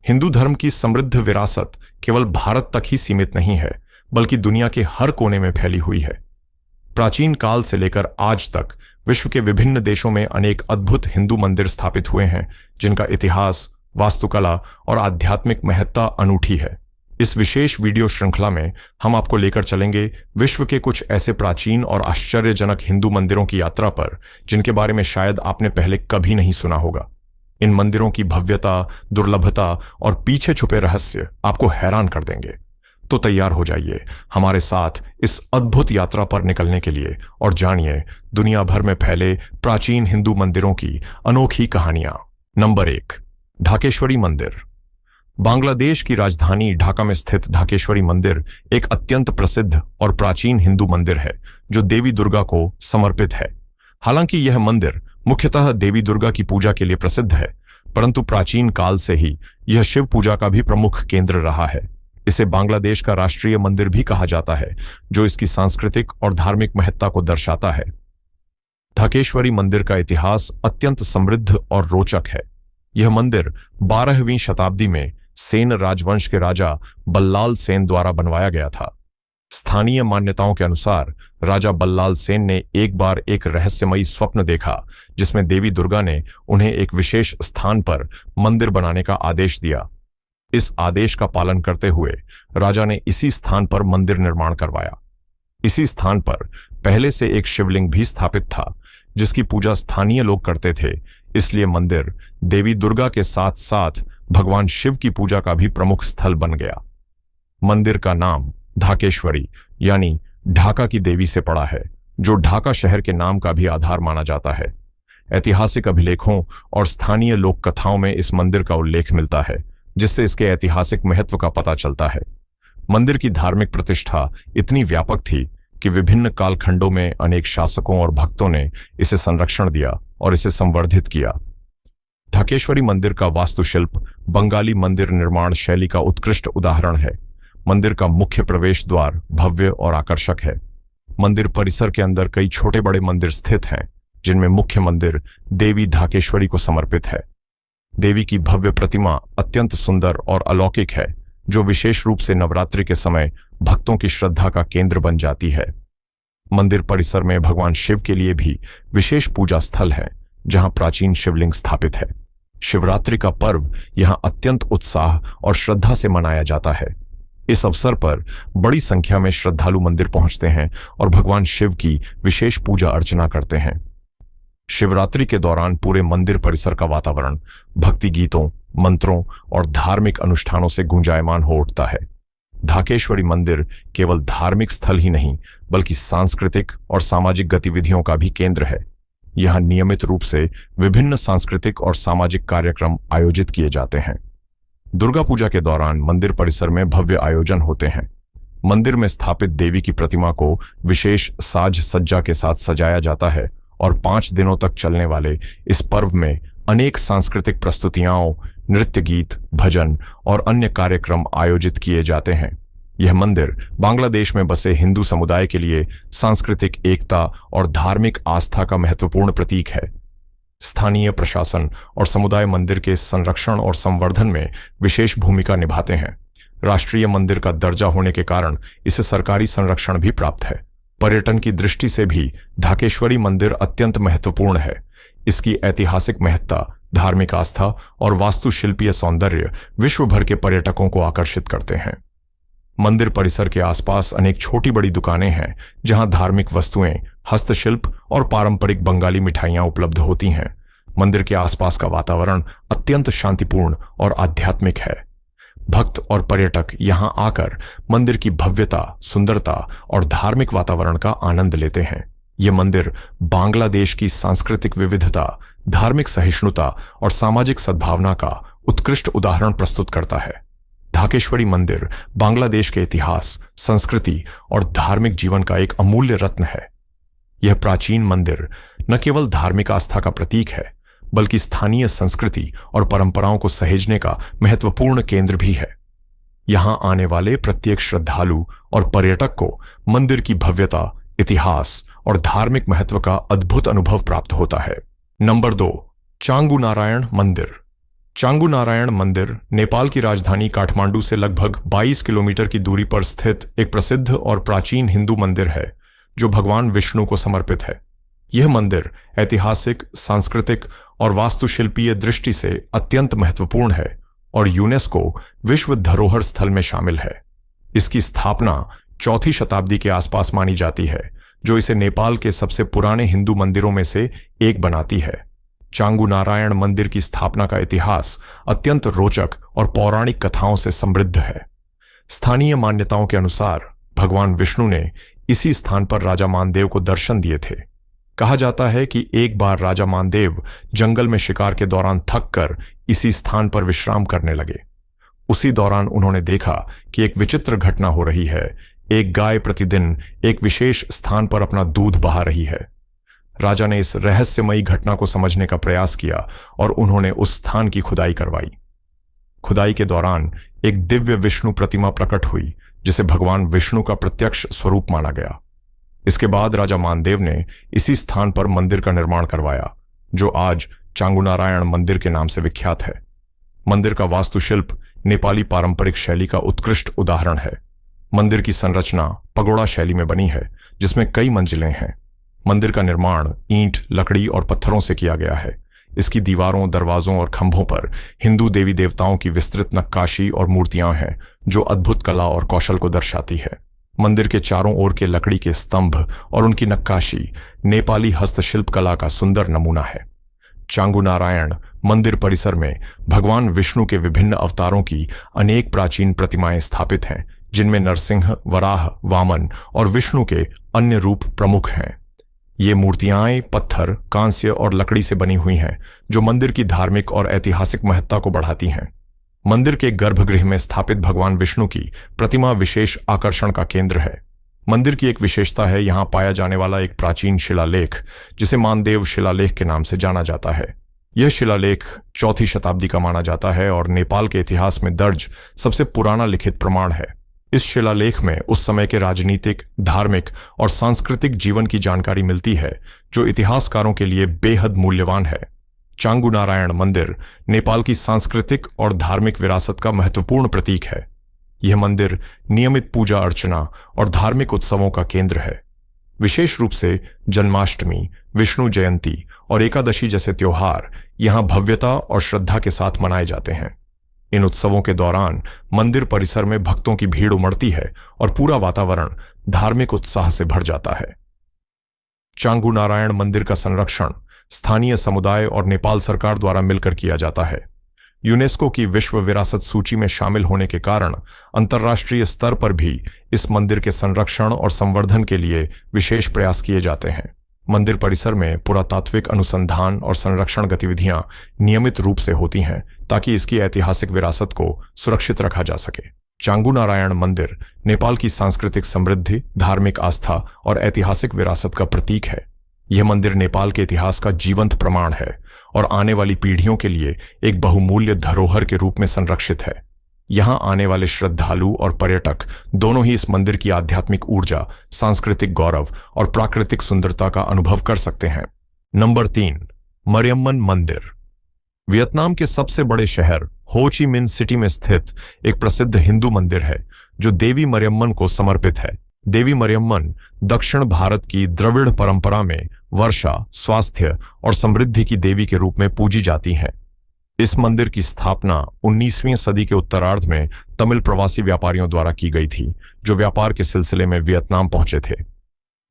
हिंदू धर्म की समृद्ध विरासत केवल भारत तक ही सीमित नहीं है, बल्कि दुनिया के हर कोने में फैली हुई है। प्राचीन काल से लेकर आज तक विश्व के विभिन्न देशों में अनेक अद्भुत हिंदू मंदिर स्थापित हुए हैं, जिनका इतिहास, वास्तुकला और आध्यात्मिक महत्ता अनूठी है। इस विशेष वीडियो श्रृंखला में हम आपको लेकर चलेंगे विश्व के कुछ ऐसे प्राचीन और आश्चर्यजनक हिंदू मंदिरों की यात्रा पर, जिनके बारे में शायद आपने पहले कभी नहीं सुना होगा। इन मंदिरों की भव्यता, दुर्लभता और पीछे छुपे रहस्य आपको हैरान कर देंगे। तो तैयार हो जाइए हमारे साथ इस अद्भुत यात्रा पर निकलने के लिए और जानिए दुनिया भर में फैले प्राचीन हिंदू मंदिरों की अनोखी कहानियां। नंबर 1, ढाकेश्वरी मंदिर। बांग्लादेश की राजधानी ढाका में स्थित ढाकेश्वरी मंदिर एक अत्यंत प्रसिद्ध और प्राचीन हिंदू मंदिर है, जो देवी दुर्गा को समर्पित है। हालांकि यह मंदिर मुख्यतः देवी दुर्गा की पूजा के लिए प्रसिद्ध है, परंतु प्राचीन काल से ही यह शिव पूजा का भी प्रमुख केंद्र रहा है। इसे बांग्लादेश का राष्ट्रीय मंदिर भी कहा जाता है, जो इसकी सांस्कृतिक और धार्मिक महत्ता को दर्शाता है। ढाकेश्वरी मंदिर का इतिहास अत्यंत समृद्ध और रोचक है। यह मंदिर 12वीं शताब्दी में सेन राजवंश के राजा बल्लाल सेन द्वारा बनवाया गया था। स्थानीय मान्यताओं के अनुसार राजा बल्लाल सेन ने एक बार एक रहस्यमयी स्वप्न देखा, जिसमें देवी दुर्गा ने उन्हें एक विशेष स्थान पर मंदिर बनाने का आदेश दिया। इस आदेश का पालन करते हुए राजा ने इसी स्थान पर मंदिर निर्माण करवाया। इसी स्थान पर पहले से एक शिवलिंग भी स्थापित था, जिसकी पूजा स्थानीय लोग करते थे। इसलिए मंदिर देवी दुर्गा के साथ साथ भगवान शिव की पूजा का भी प्रमुख स्थल बन गया। मंदिर का नाम ढाकेश्वरी यानी ढाका की देवी से पड़ा है, जो ढाका शहर के नाम का भी आधार माना जाता है। ऐतिहासिक अभिलेखों और स्थानीय लोक कथाओं में इस मंदिर का उल्लेख मिलता है, जिससे इसके ऐतिहासिक महत्व का पता चलता है। मंदिर की धार्मिक प्रतिष्ठा इतनी व्यापक थी कि विभिन्न कालखंडों में अनेक शासकों और भक्तों ने इसे संरक्षण दिया और इसे संवर्धित किया। ढाकेश्वरी मंदिर का वास्तुशिल्प बंगाली मंदिर निर्माण शैली का उत्कृष्ट उदाहरण है। मंदिर का मुख्य प्रवेश द्वार भव्य और आकर्षक है। मंदिर परिसर के अंदर कई छोटे बड़े मंदिर स्थित हैं, जिनमें मुख्य मंदिर देवी ढाकेश्वरी को समर्पित है। देवी की भव्य प्रतिमा अत्यंत सुंदर और अलौकिक है, जो विशेष रूप से नवरात्रि के समय भक्तों की श्रद्धा का केंद्र बन जाती है। मंदिर परिसर में भगवान शिव के लिए भी विशेष पूजा स्थल है, जहां प्राचीन शिवलिंग स्थापित है। शिवरात्रि का पर्व यहां अत्यंत उत्साह और श्रद्धा से मनाया जाता है। इस अवसर पर बड़ी संख्या में श्रद्धालु मंदिर पहुंचते हैं और भगवान शिव की विशेष पूजा अर्चना करते हैं। शिवरात्रि के दौरान पूरे मंदिर परिसर का वातावरण भक्ति गीतों, मंत्रों और धार्मिक अनुष्ठानों से गुंजायमान हो उठता है। ढाकेश्वरी मंदिर केवल धार्मिक स्थल ही नहीं, बल्कि सांस्कृतिक और सामाजिक गतिविधियों का भी केंद्र है। यहां नियमित रूप से विभिन्न सांस्कृतिक और सामाजिक कार्यक्रम आयोजित किए जाते हैं। दुर्गा पूजा के दौरान मंदिर परिसर में भव्य आयोजन होते हैं। मंदिर में स्थापित देवी की प्रतिमा को विशेष साज सज्जा के साथ सजाया जाता है और 5 दिनों तक चलने वाले इस पर्व में अनेक सांस्कृतिक प्रस्तुतियां, नृत्य गीत, भजन और अन्य कार्यक्रम आयोजित किए जाते हैं। यह मंदिर बांग्लादेश में बसे हिंदू समुदाय के लिए सांस्कृतिक एकता और धार्मिक आस्था का महत्वपूर्ण प्रतीक है। स्थानीय प्रशासन और समुदाय मंदिर के संरक्षण और संवर्धन में विशेष भूमिका निभाते हैं। राष्ट्रीय मंदिर का दर्जा होने के कारण इसे सरकारी संरक्षण भी प्राप्त है। पर्यटन की दृष्टि से भी ढाकेश्वरी मंदिर अत्यंत महत्वपूर्ण है। इसकी ऐतिहासिक महत्ता, धार्मिक आस्था और वास्तुशिल्पीय सौंदर्य विश्व भर के पर्यटकों को आकर्षित करते हैं। मंदिर परिसर के आसपास अनेक छोटी बड़ी दुकानें हैं, जहां धार्मिक वस्तुएं, हस्तशिल्प और पारंपरिक बंगाली मिठाइयां उपलब्ध होती हैं। मंदिर के आसपास का वातावरण अत्यंत शांतिपूर्ण और आध्यात्मिक है। भक्त और पर्यटक यहां आकर मंदिर की भव्यता, सुंदरता और धार्मिक वातावरण का आनंद लेते हैं। यह मंदिर बांग्लादेश की सांस्कृतिक विविधता, धार्मिक सहिष्णुता और सामाजिक सद्भावना का उत्कृष्ट उदाहरण प्रस्तुत करता है। ढाकेश्वरी मंदिर बांग्लादेश के इतिहास, संस्कृति और धार्मिक जीवन का एक अमूल्य रत्न है। यह प्राचीन मंदिर न केवल धार्मिक आस्था का प्रतीक है, बल्कि स्थानीय संस्कृति और परंपराओं को सहेजने का महत्वपूर्ण केंद्र भी है। यहां आने वाले प्रत्येक श्रद्धालु और पर्यटक को मंदिर की भव्यता, इतिहास और धार्मिक महत्व का अद्भुत अनुभव प्राप्त होता है। नंबर 2, चांगू नारायण मंदिर। चांगू नारायण मंदिर चांगू नारायण मंदिर नेपाल की राजधानी काठमांडू से लगभग 22 किलोमीटर की दूरी पर स्थित एक प्रसिद्ध और प्राचीन हिंदू मंदिर है जो भगवान विष्णु को समर्पित है। यह मंदिर ऐतिहासिक, सांस्कृतिक और वास्तुशिल्पीय दृष्टि से अत्यंत महत्वपूर्ण है और यूनेस्को विश्व धरोहर स्थल में शामिल है। इसकी स्थापना 4वीं शताब्दी के आसपास मानी जाती है, जो इसे नेपाल के सबसे पुराने हिंदू मंदिरों में से एक बनाती है। चांगू नारायण मंदिर की स्थापना का इतिहास अत्यंत रोचक और पौराणिक कथाओं से समृद्ध है। स्थानीय मान्यताओं के अनुसार भगवान विष्णु ने इसी स्थान पर राजा मानदेव को दर्शन दिए थे। कहा जाता है कि एक बार राजा मानदेव जंगल में शिकार के दौरान थककर इसी स्थान पर विश्राम करने लगे। उसी दौरान उन्होंने देखा कि एक विचित्र घटना हो रही है। एक गाय प्रतिदिन एक विशेष स्थान पर अपना दूध बहा रही है। राजा ने इस रहस्यमयी घटना को समझने का प्रयास किया और उन्होंने उस स्थान की खुदाई करवाई। खुदाई के दौरान एक दिव्य विष्णु प्रतिमा प्रकट हुई, जिसे भगवान विष्णु का प्रत्यक्ष स्वरूप माना गया। इसके बाद राजा मानदेव ने इसी स्थान पर मंदिर का निर्माण करवाया, जो आज चांगू नारायण मंदिर के नाम से विख्यात है। मंदिर का वास्तुशिल्प नेपाली पारंपरिक शैली का उत्कृष्ट उदाहरण है। मंदिर की संरचना पगोड़ा शैली में बनी है, जिसमें कई मंजिलें हैं। मंदिर का निर्माण ईंट, लकड़ी और पत्थरों से किया गया है। इसकी दीवारों, दरवाजों और खंभों पर हिंदू देवी देवताओं की विस्तृत नक्काशी और मूर्तियां हैं, जो अद्भुत कला और कौशल को दर्शाती है। मंदिर के चारों ओर के लकड़ी के स्तंभ और उनकी नक्काशी नेपाली हस्तशिल्प कला का सुंदर नमूना है। चांगू नारायण मंदिर परिसर में भगवान विष्णु के विभिन्न अवतारों की अनेक प्राचीन प्रतिमाएं स्थापित हैं, जिनमें नरसिंह, वराह, वामन और विष्णु के अन्य रूप प्रमुख हैं। ये मूर्तियां पत्थर, कांस्य और लकड़ी से बनी हुई हैं, जो मंदिर की धार्मिक और ऐतिहासिक महत्ता को बढ़ाती हैं। मंदिर के गर्भगृह में स्थापित भगवान विष्णु की प्रतिमा विशेष आकर्षण का केंद्र है। मंदिर की एक विशेषता है यहाँ पाया जाने वाला एक प्राचीन शिलालेख, जिसे मानदेव शिलालेख के नाम से जाना जाता है। यह शिलालेख 4वीं शताब्दी का माना जाता है और नेपाल के इतिहास में दर्ज सबसे पुराना लिखित प्रमाण है। इस शिलालेख में उस समय के राजनीतिक, धार्मिक और सांस्कृतिक जीवन की जानकारी मिलती है, जो इतिहासकारों के लिए बेहद मूल्यवान है। चांगू नारायण मंदिर नेपाल की सांस्कृतिक और धार्मिक विरासत का महत्वपूर्ण प्रतीक है। यह मंदिर नियमित पूजा अर्चना और धार्मिक उत्सवों का केंद्र है। विशेष रूप से जन्माष्टमी, विष्णु जयंती और एकादशी जैसे त्योहार यहाँ भव्यता और श्रद्धा के साथ मनाए जाते हैं। इन उत्सवों के दौरान मंदिर परिसर में भक्तों की भीड़ उमड़ती है और पूरा वातावरण धार्मिक उत्साह से भर जाता है। चांगू नारायण मंदिर का संरक्षण स्थानीय समुदाय और नेपाल सरकार द्वारा मिलकर किया जाता है। यूनेस्को की विश्व विरासत सूची में शामिल होने के कारण अंतर्राष्ट्रीय स्तर पर भी इस मंदिर के संरक्षण और संवर्धन के लिए विशेष प्रयास किए जाते हैं। मंदिर परिसर में पुरातात्विक अनुसंधान और संरक्षण गतिविधियां नियमित रूप से होती हैं, ताकि इसकी ऐतिहासिक विरासत को सुरक्षित रखा जा सके। चांगू नारायण मंदिर नेपाल की सांस्कृतिक समृद्धि, धार्मिक आस्था और ऐतिहासिक विरासत का प्रतीक है। यह मंदिर नेपाल के इतिहास का जीवंत प्रमाण है और आने वाली पीढ़ियों के लिए एक बहुमूल्य धरोहर के रूप में संरक्षित है। यहां आने वाले श्रद्धालु और पर्यटक दोनों ही इस मंदिर की आध्यात्मिक ऊर्जा, सांस्कृतिक गौरव और प्राकृतिक सुंदरता का अनुभव कर सकते हैं। नंबर 3, मरियम्मन मंदिर। वियतनाम के सबसे बड़े शहर हो ची मिन सिटी में स्थित एक प्रसिद्ध हिंदू मंदिर है, जो देवी मरियम्मन को समर्पित है। देवी मरियम्मन दक्षिण भारत की द्रविड़ परंपरा में वर्षा, स्वास्थ्य और समृद्धि की देवी के रूप में पूजी जाती हैं। इस मंदिर की स्थापना 19वीं सदी के उत्तरार्ध में तमिल प्रवासी व्यापारियों द्वारा की गई थी, जो व्यापार के सिलसिले में वियतनाम पहुंचे थे।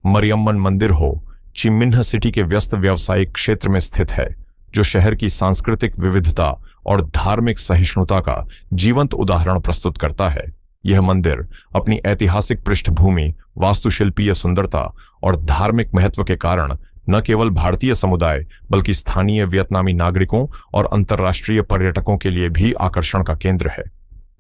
मरियम्मन मंदिर हो ची मिन्ह सिटी के व्यस्त व्यावसायिक क्षेत्र में स्थित है, जो शहर की सांस्कृतिक विविधता और धार्मिक सहिष्णुता का जीवंत उदाहरण प्रस्तुत करता है। यह मंदिर अपनी ऐतिहासिक पृष्ठभूमि, वास्तुशिल्पीय सुंदरता और धार्मिक महत्व के कारण न केवल भारतीय समुदाय बल्कि स्थानीय वियतनामी नागरिकों और अंतर्राष्ट्रीय पर्यटकों के लिए भी आकर्षण का केंद्र है।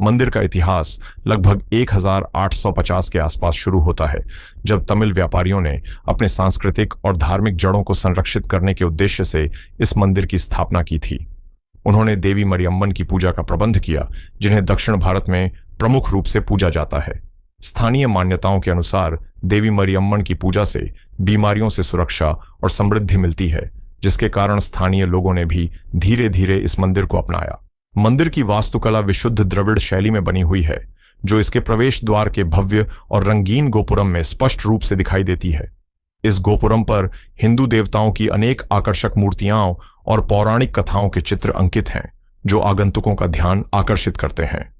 मंदिर का इतिहास लगभग 1850 के आसपास शुरू होता है, जब तमिल व्यापारियों ने अपने सांस्कृतिक और धार्मिक जड़ों को संरक्षित करने के उद्देश्य से इस मंदिर की स्थापना की थी। उन्होंने देवी मरियम्मन की पूजा का प्रबंध किया, जिन्हें दक्षिण भारत में प्रमुख रूप से पूजा जाता है। स्थानीय मान्यताओं के अनुसार देवी मरियम्मन की पूजा से बीमारियों से सुरक्षा और समृद्धि मिलती है, जिसके कारण स्थानीय लोगों ने भी धीरे धीरे इस मंदिर को अपनाया। मंदिर की वास्तुकला विशुद्ध द्रविड़ शैली में बनी हुई है, जो इसके प्रवेश द्वार के भव्य और रंगीन गोपुरम में स्पष्ट रूप से दिखाई देती है। इस गोपुरम पर हिंदू देवताओं की अनेक आकर्षक मूर्तियां और पौराणिक कथाओं के चित्र अंकित हैं, जो आगंतुकों का ध्यान आकर्षित करते हैं।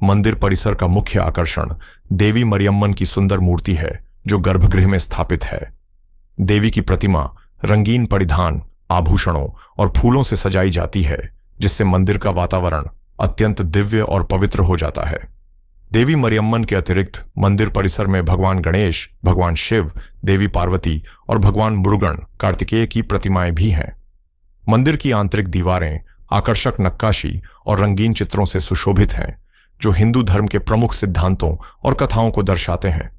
मंदिर परिसर का मुख्य आकर्षण देवी मरियम्मन की सुंदर मूर्ति है, जो गर्भगृह में स्थापित है। देवी की प्रतिमा रंगीन परिधान, आभूषणों और फूलों से सजाई जाती है, जिससे मंदिर का वातावरण अत्यंत दिव्य और पवित्र हो जाता है। देवी मरियम्मन के अतिरिक्त मंदिर परिसर में भगवान गणेश, भगवान शिव, देवी पार्वती और भगवान मुरुगन कार्तिकेय की प्रतिमाएं भी हैं। मंदिर की आंतरिक दीवारें आकर्षक नक्काशी और रंगीन चित्रों से सुशोभित हैं, जो हिंदू धर्म के प्रमुख सिद्धांतों और कथाओं को दर्शाते हैं।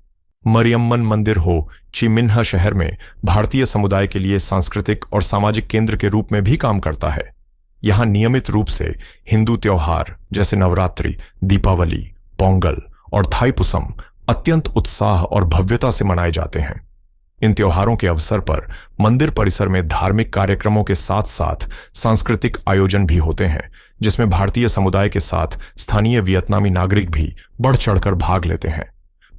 मरियम्मन मंदिर हो चिमिन्हा शहर में भारतीय समुदाय के लिए सांस्कृतिक और सामाजिक केंद्र के रूप में भी काम करता है। यहाँ नियमित रूप से हिंदू त्योहार जैसे नवरात्रि, दीपावली, पोंगल और थाईपुसम अत्यंत उत्साह और भव्यता से मनाए जाते हैं। इन त्योहारों के अवसर पर मंदिर परिसर में धार्मिक कार्यक्रमों के साथ साथ सांस्कृतिक आयोजन भी होते हैं, जिसमें भारतीय समुदाय के साथ स्थानीय वियतनामी नागरिक भी बढ़ चढ़कर भाग लेते हैं।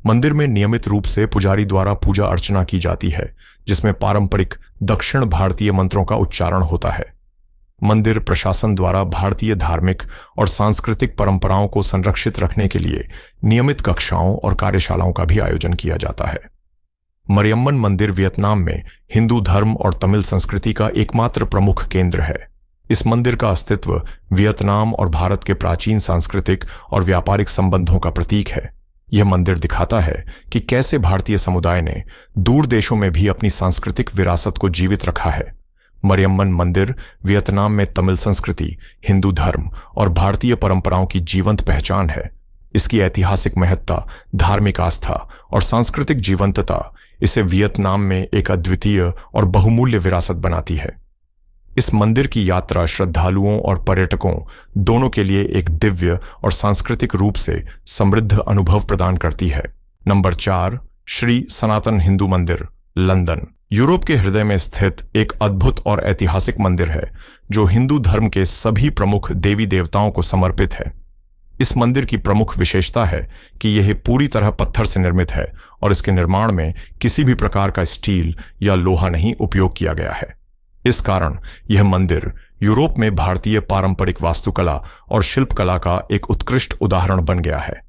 मंदिर में नियमित रूप से पुजारी द्वारा पूजा अर्चना की जाती है, जिसमें पारंपरिक दक्षिण भारतीय मंत्रों का उच्चारण होता है। मंदिर प्रशासन द्वारा भारतीय धार्मिक और सांस्कृतिक परंपराओं को संरक्षित रखने के लिए नियमित कक्षाओं और कार्यशालाओं का भी आयोजन किया जाता है। मरियम्मन मंदिर वियतनाम में हिंदू धर्म और तमिल संस्कृति का एकमात्र प्रमुख केंद्र है। इस मंदिर का अस्तित्व वियतनाम और भारत के प्राचीन सांस्कृतिक और व्यापारिक संबंधों का प्रतीक है। यह मंदिर दिखाता है कि कैसे भारतीय समुदाय ने दूर देशों में भी अपनी सांस्कृतिक विरासत को जीवित रखा है। मरियम्मन मंदिर वियतनाम में तमिल संस्कृति, हिंदू धर्म और भारतीय परंपराओं की जीवंत पहचान है। इसकी ऐतिहासिक महत्ता, धार्मिक आस्था और सांस्कृतिक जीवंतता इसे वियतनाम में एक अद्वितीय और बहुमूल्य विरासत बनाती है। इस मंदिर की यात्रा श्रद्धालुओं और पर्यटकों दोनों के लिए एक दिव्य और सांस्कृतिक रूप से समृद्ध अनुभव प्रदान करती है। नंबर 4, श्री सनातन हिंदू मंदिर, लंदन। यूरोप के हृदय में स्थित एक अद्भुत और ऐतिहासिक मंदिर है, जो हिंदू धर्म के सभी प्रमुख देवी देवताओं को समर्पित है। इस मंदिर की प्रमुख विशेषता है कि यह पूरी तरह पत्थर से निर्मित है और इसके निर्माण में किसी भी प्रकार का स्टील या लोहा नहीं उपयोग किया गया है। इस कारण यह मंदिर यूरोप में भारतीय पारंपरिक वास्तुकला और शिल्पकला का एक उत्कृष्ट उदाहरण बन गया है।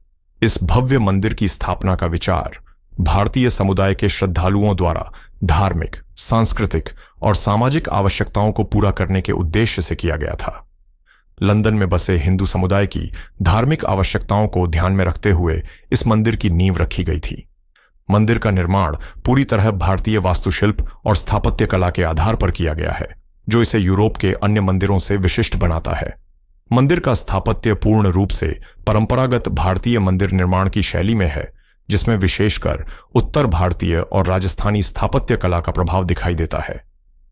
इस भव्य मंदिर की स्थापना का विचार भारतीय समुदाय के श्रद्धालुओं द्वारा धार्मिक, सांस्कृतिक और सामाजिक आवश्यकताओं को पूरा करने के उद्देश्य से किया गया था। लंदन में बसे हिंदू समुदाय की धार्मिक आवश्यकताओं को ध्यान में रखते हुए इस मंदिर की नींव रखी गई थी। मंदिर का निर्माण पूरी तरह भारतीय वास्तुशिल्प और स्थापत्य कला के आधार पर किया गया है, जो इसे यूरोप के अन्य मंदिरों से विशिष्ट बनाता है। मंदिर का स्थापत्य पूर्ण रूप से परंपरागत भारतीय मंदिर निर्माण की शैली में है, जिसमें विशेषकर उत्तर भारतीय और राजस्थानी स्थापत्य कला का प्रभाव दिखाई देता है।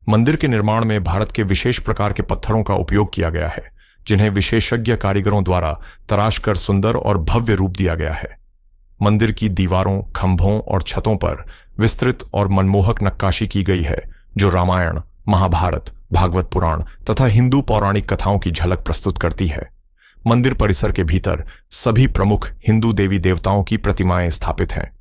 मंदिर के निर्माण में भारत के विशेष प्रकार के पत्थरों का उपयोग किया गया है, जिन्हें विशेषज्ञ कारीगरों द्वारा तराशकर सुंदर और भव्य रूप दिया गया है। मंदिर की दीवारों, खंभों और छतों पर विस्तृत और मनमोहक नक्काशी की गई है, जो रामायण, महाभारत, भागवत पुराण तथा हिंदू पौराणिक कथाओं की झलक प्रस्तुत करती है। मंदिर परिसर के भीतर सभी प्रमुख हिंदू देवी देवताओं की प्रतिमाएं स्थापित हैं।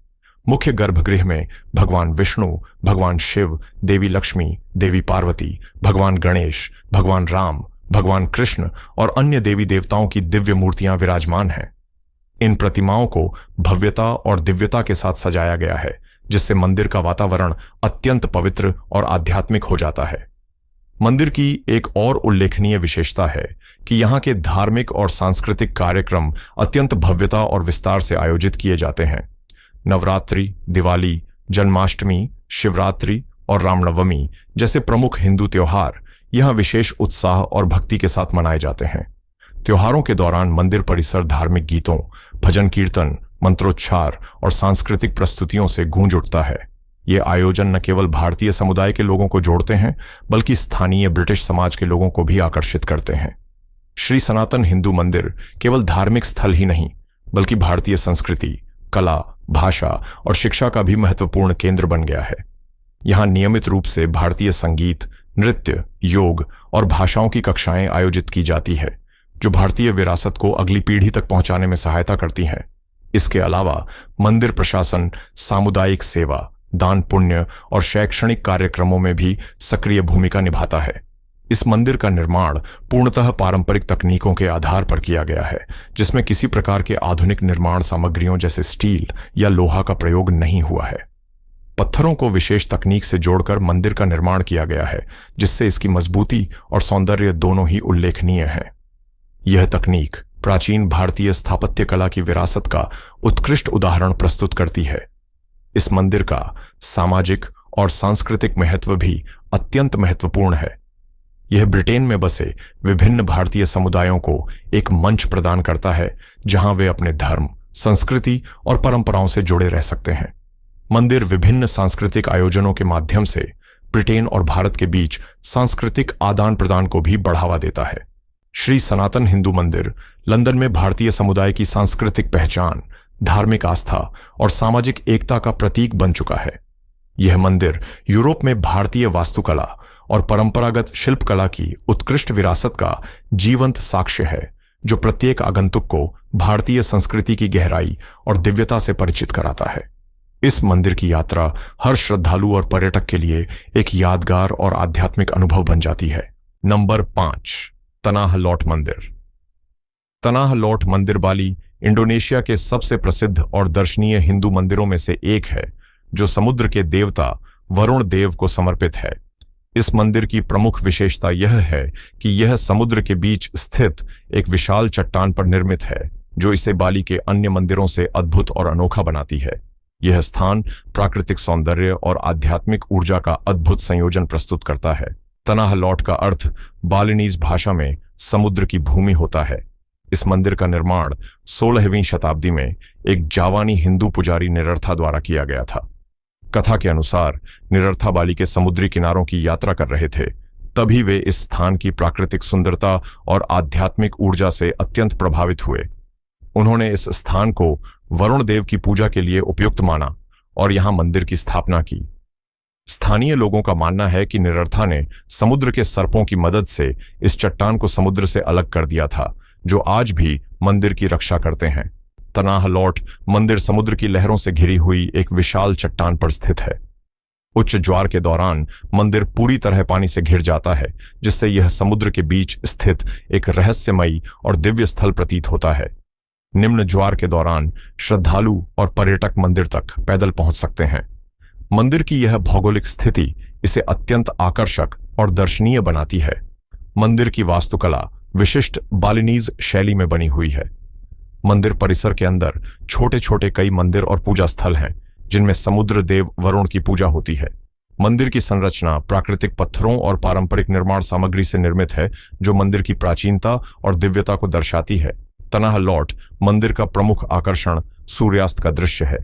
मुख्य गर्भगृह में भगवान विष्णु, भगवान शिव, देवी लक्ष्मी, देवी पार्वती, भगवान गणेश, भगवान राम, भगवान कृष्ण और अन्य देवी देवताओं की दिव्य मूर्तियां विराजमान हैं। इन प्रतिमाओं को भव्यता और दिव्यता के साथ सजाया गया है, जिससे मंदिर का वातावरण अत्यंत पवित्र और आध्यात्मिक हो जाता है। मंदिर की एक और उल्लेखनीय विशेषता है कि यहाँ के धार्मिक और सांस्कृतिक कार्यक्रम अत्यंत भव्यता और विस्तार से आयोजित किए जाते हैं। नवरात्रि, दिवाली, जन्माष्टमी, शिवरात्रि और रामनवमी जैसे प्रमुख हिंदू त्योहार यहाँ विशेष उत्साह और भक्ति के साथ मनाए जाते हैं। त्योहारों के दौरान मंदिर परिसर धार्मिक गीतों, भजन कीर्तन, मंत्रोच्चार और सांस्कृतिक प्रस्तुतियों से गूंज उठता है। ये आयोजन न केवल भारतीय समुदाय के लोगों को जोड़ते हैं, बल्कि स्थानीय ब्रिटिश समाज के लोगों को भी आकर्षित करते हैं। श्री सनातन हिंदू मंदिर केवल धार्मिक स्थल ही नहीं, बल्कि भारतीय संस्कृति, कला, भाषा और शिक्षा का भी महत्वपूर्ण केंद्र बन गया है। यहाँ नियमित रूप से भारतीय संगीत, नृत्य, योग और भाषाओं की कक्षाएं आयोजित की जाती है, जो भारतीय विरासत को अगली पीढ़ी तक पहुंचाने में सहायता करती हैं। इसके अलावा मंदिर प्रशासन सामुदायिक सेवा, दान पुण्य और शैक्षणिक कार्यक्रमों में भी सक्रिय भूमिका निभाता है। इस मंदिर का निर्माण पूर्णतः पारंपरिक तकनीकों के आधार पर किया गया है, जिसमें किसी प्रकार के आधुनिक निर्माण सामग्रियों जैसे स्टील या लोहा का प्रयोग नहीं हुआ है। पत्थरों को विशेष तकनीक से जोड़कर मंदिर का निर्माण किया गया है, जिससे इसकी मजबूती और सौंदर्य दोनों ही उल्लेखनीय है। यह तकनीक प्राचीन भारतीय स्थापत्य कला की विरासत का उत्कृष्ट उदाहरण प्रस्तुत करती है। इस मंदिर का सामाजिक और सांस्कृतिक महत्व भी अत्यंत महत्वपूर्ण है। यह ब्रिटेन में बसे विभिन्न भारतीय समुदायों को एक मंच प्रदान करता है, जहां वे अपने धर्म, संस्कृति और परंपराओं से जुड़े रह सकते हैं। मंदिर विभिन्न सांस्कृतिक आयोजनों के माध्यम से ब्रिटेन और भारत के बीच सांस्कृतिक आदान प्रदान को भी बढ़ावा देता है। श्री सनातन हिंदू मंदिर लंदन में भारतीय समुदाय की सांस्कृतिक पहचान, धार्मिक आस्था और सामाजिक एकता का प्रतीक बन चुका है। यह मंदिर यूरोप में भारतीय वास्तुकला और परंपरागत शिल्पकला की उत्कृष्ट विरासत का जीवंत साक्ष्य है, जो प्रत्येक आगंतुक को भारतीय संस्कृति की गहराई और दिव्यता से परिचित कराता है। इस मंदिर की यात्रा हर श्रद्धालु और पर्यटक के लिए एक यादगार और आध्यात्मिक अनुभव बन जाती है। नंबर 5, तनाह लॉट मंदिर। तनाह लॉट मंदिर बाली इंडोनेशिया के सबसे प्रसिद्ध और दर्शनीय हिंदू मंदिरों में से एक है, जो समुद्र के देवता वरुण देव को समर्पित है। इस मंदिर की प्रमुख विशेषता यह है कि यह समुद्र के बीच स्थित एक विशाल चट्टान पर निर्मित है, जो इसे बाली के अन्य मंदिरों से अद्भुत और अनोखा बनाती है। यह स्थान प्राकृतिक सौंदर्य और आध्यात्मिक ऊर्जा का अद्भुत संयोजन प्रस्तुत करता है। तनाह लॉट का अर्थ बालिनीज भाषा में समुद्र की भूमि होता है। इस मंदिर का निर्माण 16वीं शताब्दी में एक जावानी हिंदू पुजारी निरर्था द्वारा किया गया था। कथा के अनुसार निरर्था बाली के समुद्री किनारों की यात्रा कर रहे थे, तभी वे इस स्थान की प्राकृतिक सुंदरता और आध्यात्मिक ऊर्जा से अत्यंत प्रभावित हुए। उन्होंने इस स्थान को वरुण देव की पूजा के लिए उपयुक्त माना और यहां मंदिर की स्थापना की। स्थानीय लोगों का मानना है कि निरर्था ने समुद्र के सर्पों की मदद से इस चट्टान को समुद्र से अलग कर दिया था, जो आज भी मंदिर की रक्षा करते हैं। तनाह लॉट मंदिर समुद्र की लहरों से घिरी हुई एक विशाल चट्टान पर स्थित है। उच्च ज्वार के दौरान मंदिर पूरी तरह पानी से घिर जाता है, जिससे यह समुद्र के बीच स्थित एक रहस्यमयी और दिव्य स्थल प्रतीत होता है। निम्न ज्वार के दौरान श्रद्धालु और पर्यटक मंदिर तक पैदल पहुंच सकते हैं। मंदिर की यह भौगोलिक स्थिति इसे अत्यंत आकर्षक और दर्शनीय बनाती है। मंदिर की वास्तुकला विशिष्ट बालिनीज शैली में बनी हुई है। मंदिर परिसर के अंदर छोटे छोटे कई मंदिर और पूजा स्थल हैं, जिनमें समुद्र देव वरुण की पूजा होती है। मंदिर की संरचना प्राकृतिक पत्थरों और पारंपरिक निर्माण सामग्री से निर्मित है, जो मंदिर की प्राचीनता और दिव्यता को दर्शाती है। तनाह लॉट मंदिर का प्रमुख आकर्षण सूर्यास्त का दृश्य है।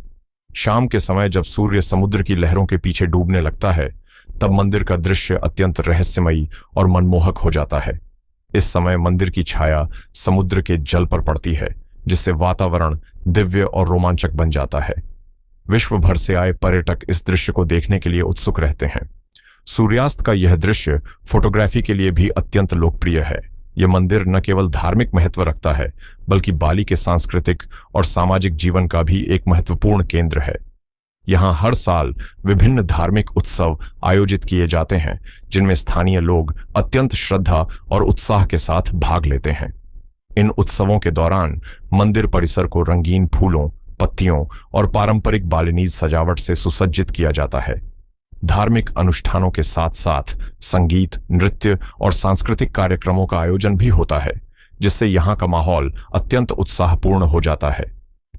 शाम के समय जब सूर्य समुद्र की लहरों के पीछे डूबने लगता है, तब मंदिर का दृश्य अत्यंत रहस्यमयी और मनमोहक हो जाता है। इस समय मंदिर की छाया समुद्र के जल पर पड़ती है, जिससे वातावरण दिव्य और रोमांचक बन जाता है। विश्व भर से आए पर्यटक इस दृश्य को देखने के लिए उत्सुक रहते हैं। सूर्यास्त का यह दृश्य फोटोग्राफी के लिए भी अत्यंत लोकप्रिय है। यह मंदिर न केवल धार्मिक महत्व रखता है, बल्कि बाली के सांस्कृतिक और सामाजिक जीवन का भी एक महत्वपूर्ण केंद्र है। यहाँ हर साल विभिन्न धार्मिक उत्सव आयोजित किए जाते हैं, जिनमें स्थानीय लोग अत्यंत श्रद्धा और उत्साह के साथ भाग लेते हैं। इन उत्सवों के दौरान मंदिर परिसर को रंगीन फूलों, पत्तियों और पारंपरिक बालिनीज सजावट से सुसज्जित किया जाता है। धार्मिक अनुष्ठानों के साथ साथ संगीत, नृत्य और सांस्कृतिक कार्यक्रमों का आयोजन भी होता है, जिससे यहाँ का माहौल अत्यंत उत्साहपूर्ण हो जाता है।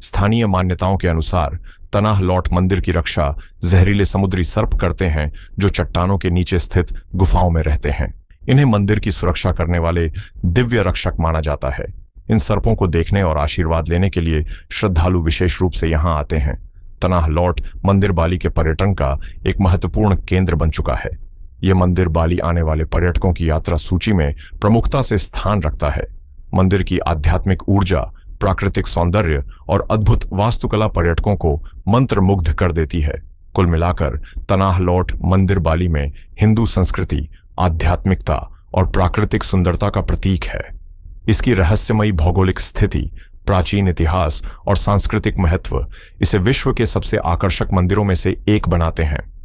स्थानीय मान्यताओं के अनुसार तनाह लॉट मंदिर की रक्षा जहरीले समुद्री सर्प करते हैं, जो चट्टानों के नीचे स्थित गुफाओं में रहते हैं। इन्हें मंदिर की सुरक्षा करने वाले दिव्य रक्षक माना जाता है। इन सर्पों को देखने और आशीर्वाद लेने के लिए श्रद्धालु विशेष रूप से यहाँ आते हैं। तनाह लॉट मंदिर बाली के पर्यटन का एक महत्वपूर्ण केंद्र बन चुका है। यह मंदिर बाली आने वाले पर्यटकों की यात्रा सूची में प्रमुखता से स्थान रखता है। मंदिर की आध्यात्मिक ऊर्जा, प्राकृतिक सौंदर्य और अद्भुत वास्तुकला पर्यटकों को मंत्रमुग्ध कर देती है। कुल मिलाकर तनाह लॉट मंदिर बाली में हिंदू संस्कृति, आध्यात्मिकता और प्राकृतिक सुंदरता का प्रतीक है। इसकी रहस्यमयी भौगोलिक स्थिति, प्राचीन इतिहास और सांस्कृतिक महत्व इसे विश्व के सबसे आकर्षक मंदिरों में से एक बनाते हैं।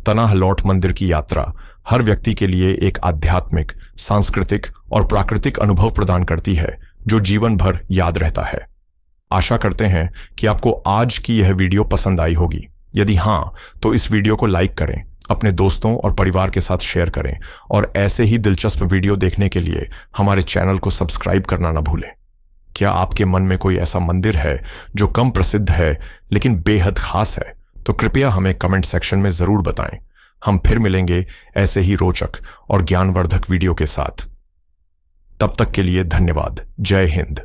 तनाह लौट मंदिर की यात्रा हर व्यक्ति के लिए एक आध्यात्मिक, सांस्कृतिक और प्राकृतिक अनुभव प्रदान करती है जो जीवन भर याद रहता है। आशा करते हैं कि आपको आज की यह वीडियो पसंद आई होगी। यदि हां, तो इस वीडियो को लाइक करें, अपने दोस्तों और परिवार के साथ शेयर करें और ऐसे ही दिलचस्प वीडियो देखने के लिए हमारे चैनल को सब्सक्राइब करना न भूलें। क्या आपके मन में कोई ऐसा मंदिर है जो कम प्रसिद्ध है लेकिन बेहद खास है? तो कृपया हमें कमेंट सेक्शन में जरूर बताएं। हम फिर मिलेंगे ऐसे ही रोचक और ज्ञानवर्धक वीडियो के साथ। तब तक के लिए धन्यवाद। जय हिंद।